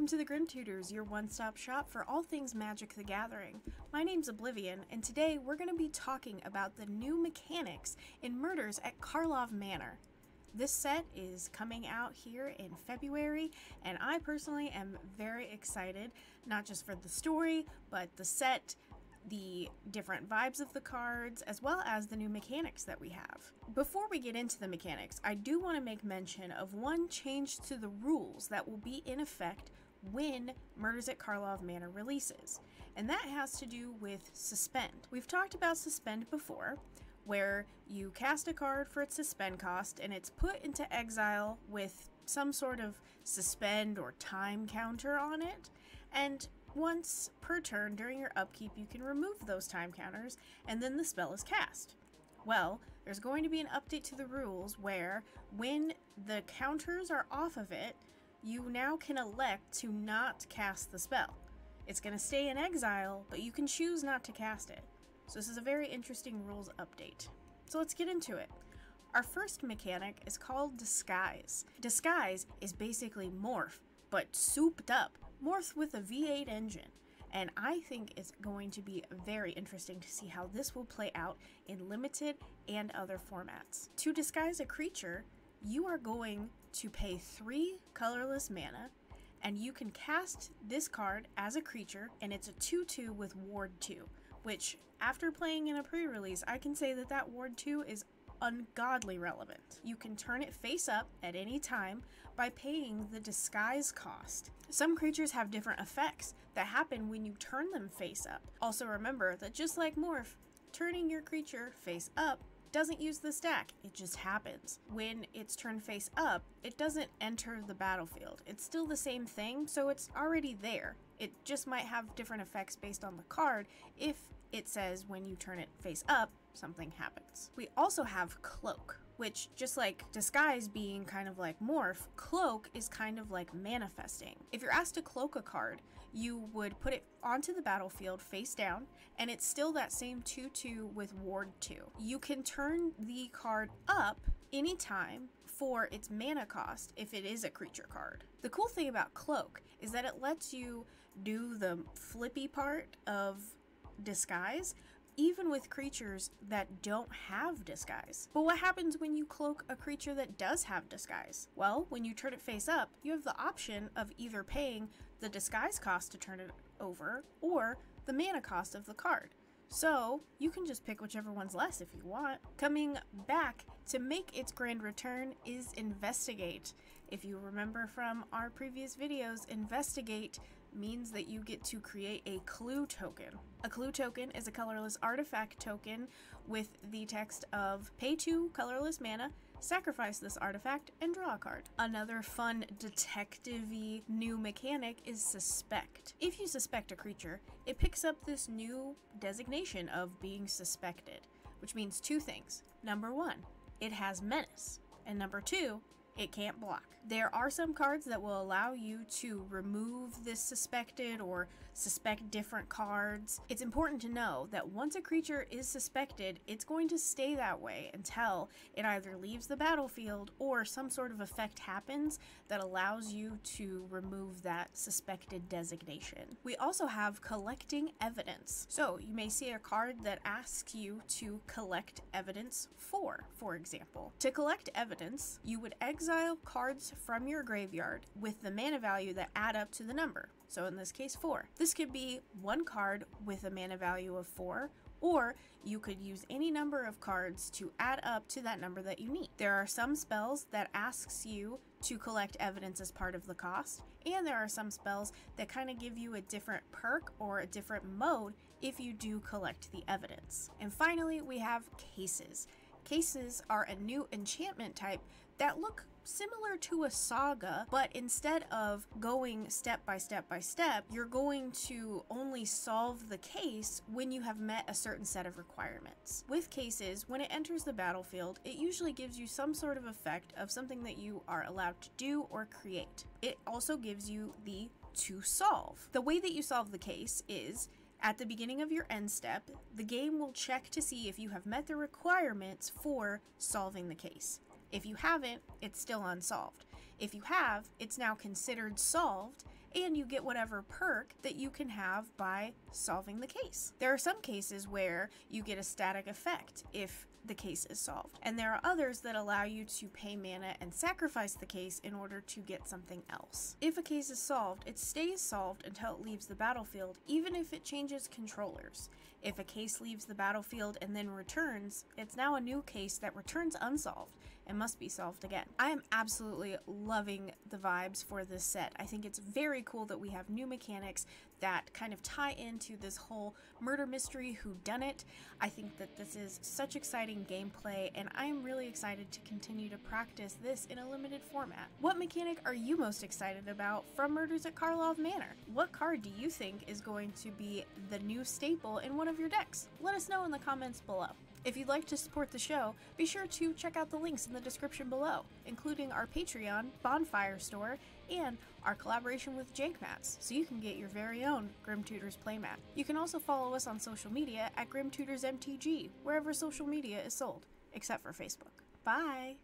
Welcome to the Grim Tutors, your one-stop shop for all things Magic the Gathering. My name's Oblivion, and today we're going to be talking about the new mechanics in Murders at Karlov Manor. This set is coming out here in February, and I personally am very excited, not just for the story, but the set, the different vibes of the cards, as well as the new mechanics that we have. Before we get into the mechanics, I do want to make mention of one change to the rules that will be in effect when Murders at Karlov Manor releases, and that has to do with Suspend. We've talked about Suspend before, where you cast a card for its suspend cost and it's put into exile with some sort of suspend or time counter on it, and once per turn during your upkeep you can remove those time counters and then the spell is cast. Well, there's going to be an update to the rules where when the counters are off of it, you now can elect to not cast the spell. It's going to stay in exile, but you can choose not to cast it. So this is a very interesting rules update. So let's get into it. Our first mechanic is called Disguise. Disguise is basically Morph, but souped up. Morph with a V8 engine. And I think it's going to be very interesting to see how this will play out in limited and other formats. To disguise a creature, you are going to pay 3 colorless mana, and you can cast this card as a creature, and it's a 2/2 with Ward 2, which after playing in a pre-release, I can say that that Ward 2 is ungodly relevant. You can turn it face up at any time by paying the disguise cost. Some creatures have different effects that happen when you turn them face up. Also remember that just like Morph, turning your creature face up doesn't use the stack, it just happens. When it's turned face up, it doesn't enter the battlefield. It's still the same thing, so it's already there. It just might have different effects based on the card if it says when you turn it face up, something happens. We also have Cloak, which, just like Disguise being kind of like Morph, Cloak is kind of like manifesting. If you're asked to cloak a card, you would put it onto the battlefield face down, and it's still that same 2/2 with Ward 2. You can turn the card up anytime for its mana cost if it is a creature card. The cool thing about Cloak is that it lets you do the flippy part of Disguise even with creatures that don't have Disguise. But what happens when you cloak a creature that does have Disguise? Well, when you turn it face up, you have the option of either paying the Disguise cost to turn it over or the mana cost of the card. So you can just pick whichever one's less if you want. Coming back to make its grand return is Investigate. If you remember from our previous videos, Investigate means that you get to create a clue token. A clue token is a colorless artifact token with the text of pay 2 colorless mana, sacrifice this artifact, and draw a card. Another fun detective-y new mechanic is Suspect. If you suspect a creature, it picks up this new designation of being suspected, which means 2 things. Number 1, it has menace, and number 2, it can't block. There are some cards that will allow you to remove this suspected or suspect different cards. It's important to know that once a creature is suspected, it's going to stay that way until it either leaves the battlefield or some sort of effect happens that allows you to remove that suspected designation. We also have Collecting Evidence. So you may see a card that asks you to collect evidence for example. To collect evidence, you would exile cards from your graveyard with the mana value that add up to the number. So in this case 4. This could be one card with a mana value of 4, or you could use any number of cards to add up to that number that you need. There are some spells that asks you to collect evidence as part of the cost, and there are some spells that kind of give you a different perk or a different mode if you do collect the evidence. And finally, we have Cases. Cases are a new enchantment type that look similar to a saga, but instead of going step by step by step, you're going to only solve the case when you have met a certain set of requirements. With Cases, when it enters the battlefield, it usually gives you some sort of effect of something that you are allowed to do or create. It also gives you the to solve. The way that you solve the case is at the beginning of your end step, the game will check to see if you have met the requirements for solving the case. If you haven't, it's still unsolved. If you have, it's now considered solved, and you get whatever perk that you can have by solving the case. There are some cases where you get a static effect if the case is solved, and there are others that allow you to pay mana and sacrifice the case in order to get something else. If a case is solved, it stays solved until it leaves the battlefield, even if it changes controllers. If a case leaves the battlefield and then returns, it's now a new case that returns unsolved and must be solved again. I am absolutely loving the vibes for this set. I think it's very cool that we have new mechanics that kind of tie into this whole murder mystery whodunit. I think that this is such exciting gameplay, and I am really excited to continue to practice this in a limited format. What mechanic are you most excited about from Murders at Karlov Manor? What card do you think is going to be the new staple in one of your decks? Let us know in the comments below. If you'd like to support the show, be sure to check out the links in the description below, including our Patreon, Bonfire store, and our collaboration with JankMats, so you can get your very own Grim Tutors playmat. You can also follow us on social media at Grim Tutors MTG, wherever social media is sold, except for Facebook. Bye!